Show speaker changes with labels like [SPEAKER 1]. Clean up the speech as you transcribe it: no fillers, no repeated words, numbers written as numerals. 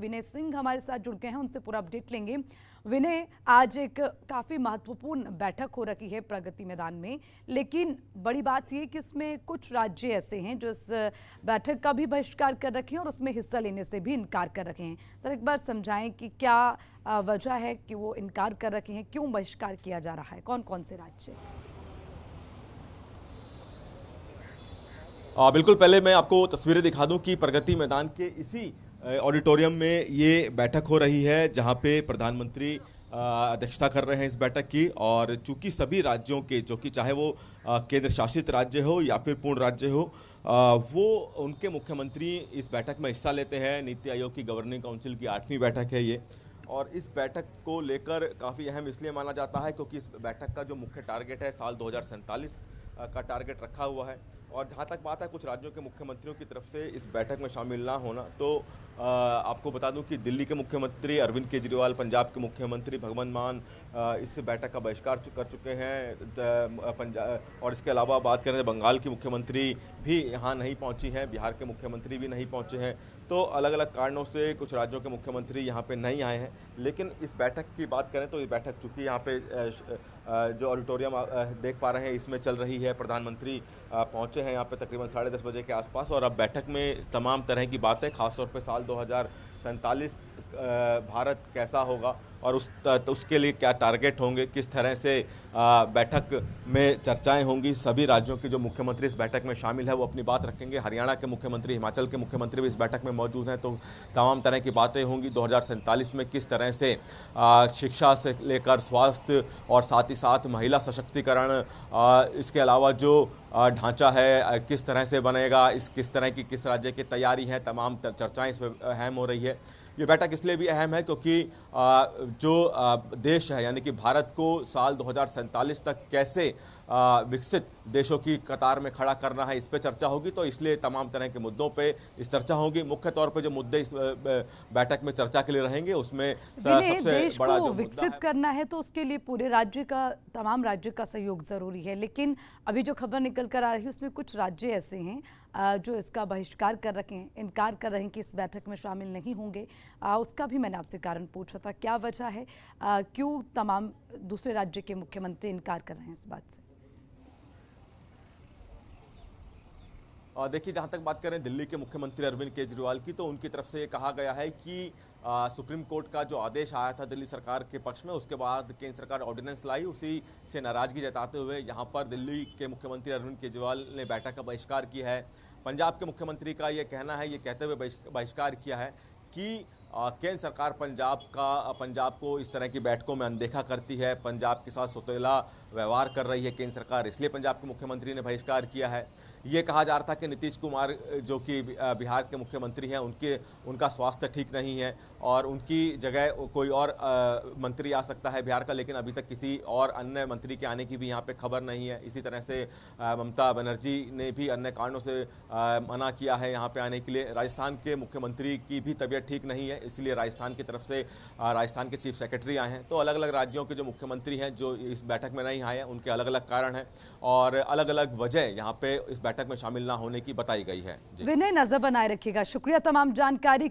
[SPEAKER 1] विनय सिंह हमारे साथ जुड़ गए हैं, उनसे पूरा अपडेट लेंगे। विनय, आज एक काफ़ी महत्वपूर्ण बैठक हो रही है प्रगति मैदान में, लेकिन बड़ी बात यह कि इसमें कुछ राज्य ऐसे हैं जो इस बैठक का भी बहिष्कार कर रखे हैं और उसमें हिस्सा लेने से भी इनकार कर रखे हैं। सर, एक बार समझाएं कि क्या वजह है कि वो इनकार कर रखे हैं, क्यों बहिष्कार किया जा रहा है, कौन कौन से राज्य?
[SPEAKER 2] बिल्कुल, पहले मैं आपको तस्वीरें दिखा दूं कि प्रगति मैदान के इसी ऑडिटोरियम में ये बैठक हो रही है, जहां पे प्रधानमंत्री अध्यक्षता कर रहे हैं इस बैठक की। और चूंकि सभी राज्यों के, जो कि चाहे वो केंद्र शासित राज्य हो या फिर पूर्ण राज्य हो, वो उनके मुख्यमंत्री इस बैठक में हिस्सा लेते हैं। नीति आयोग की गवर्निंग काउंसिल की 8वीं बैठक है ये, और इस बैठक को लेकर काफ़ी अहम इसलिए माना जाता है क्योंकि इस बैठक का जो मुख्य टारगेट है साल 2047 का टारगेट रखा हुआ है। और जहाँ तक बात है कुछ राज्यों के मुख्यमंत्रियों की तरफ से इस बैठक में शामिल ना होना, तो आपको बता दूं कि दिल्ली के मुख्यमंत्री अरविंद केजरीवाल, पंजाब के मुख्यमंत्री भगवंत मान इस बैठक का बहिष्कार कर चुके हैं। और इसके अलावा बात करें तो बंगाल की मुख्यमंत्री भी यहाँ नहीं पहुँची हैं, बिहार के मुख्यमंत्री भी नहीं पहुँचे हैं। तो अलग अलग कारणों से कुछ राज्यों के मुख्यमंत्री यहाँ पे नहीं आए हैं। लेकिन इस बैठक की बात करें तो ये बैठक चूँकि यहाँ पे जो ऑडिटोरियम देख पा रहे हैं इसमें चल रही है, प्रधानमंत्री पहुँचे हैं यहाँ पे तकरीबन 10:30 बजे के आसपास। और अब बैठक में तमाम तरह की बातें, खासतौर पे साल 2047 भारत कैसा होगा और उसके लिए क्या टारगेट होंगे, किस तरह से बैठक में चर्चाएं होंगी। सभी राज्यों के जो मुख्यमंत्री इस बैठक में शामिल है वो अपनी बात रखेंगे। हरियाणा के मुख्यमंत्री, हिमाचल के मुख्यमंत्री भी इस बैठक में मौजूद हैं। तो तमाम तरह की बातें होंगी 2047 में किस तरह से शिक्षा से लेकर स्वास्थ्य और साथ ही साथ महिला सशक्तिकरण, इसके अलावा जो ढांचा है किस तरह से बनेगा, किस तरह की किस राज्य की तैयारी है, तमाम चर्चाएं इसमें अहम हो रही है। ये बैठक इसलिए भी अहम है क्योंकि जो देश है यानी कि भारत को साल 2047 तक कैसे विकसित देशों की कतार में खड़ा करना है, इस पे चर्चा होगी। तो इसलिए तमाम तरह के मुद्दों पे इस चर्चा होगी। मुख्य तौर पे जो मुद्दे इस बैठक में चर्चा के लिए रहेंगे उसमें सबसे बड़ा जो
[SPEAKER 1] विकसित करना है तो उसके लिए पूरे राज्य का, तमाम राज्य का सहयोग जरूरी है। लेकिन अभी जो खबर निकल कर आ रही है उसमें कुछ राज्य ऐसे हैं जो इसका बहिष्कार कर रखे हैं, इनकार कर रहे हैं कि इस बैठक में शामिल नहीं होंगे। उसका भी मैंने आपसे कारण पूछा था, क्या वजह है, क्यों तमाम दूसरे राज्य के मुख्यमंत्री इनकार कर रहे हैं इस बात से?
[SPEAKER 2] देखिए, जहाँ तक बात करें दिल्ली के मुख्यमंत्री अरविंद केजरीवाल की, तो उनकी तरफ से ये कहा गया है कि सुप्रीम कोर्ट का जो आदेश आया था दिल्ली सरकार के पक्ष में, उसके बाद केंद्र सरकार ऑर्डिनेंस लाई, उसी से नाराजगी जताते हुए यहाँ पर दिल्ली के मुख्यमंत्री अरविंद केजरीवाल ने बैठक का बहिष्कार किया है। पंजाब के मुख्यमंत्री का ये कहना है, ये कहते हुए बहिष्कार किया है कि केंद्र सरकार पंजाब को इस तरह की बैठकों में अनदेखा करती है, पंजाब के साथ सौतेला व्यवहार कर रही है केंद्र सरकार, इसलिए पंजाब के मुख्यमंत्री ने बहिष्कार किया है। ये कहा जा रहा था कि नीतीश कुमार जो कि बिहार के मुख्यमंत्री हैं, उनका स्वास्थ्य ठीक नहीं है और उनकी जगह कोई और मंत्री आ सकता है बिहार का, लेकिन अभी तक किसी और अन्य मंत्री के आने की भी यहाँ पे खबर नहीं है। इसी तरह से ममता बनर्जी ने भी अन्य कारणों से मना किया है यहाँ पे आने के लिए। राजस्थान के मुख्यमंत्री की भी तबीयत ठीक नहीं है, इसलिए राजस्थान की तरफ से राजस्थान के चीफ सेक्रेटरी आए हैं। तो अलग अलग राज्यों के जो मुख्यमंत्री हैं जो इस बैठक में नहीं आए हैं, उनके अलग अलग कारण हैं और अलग अलग वजह यहाँ पे इस बैठक में शामिल ना होने की बताई गई है।
[SPEAKER 1] विनय, नजर बनाए रखिएगा। शुक्रिया तमाम जानकारी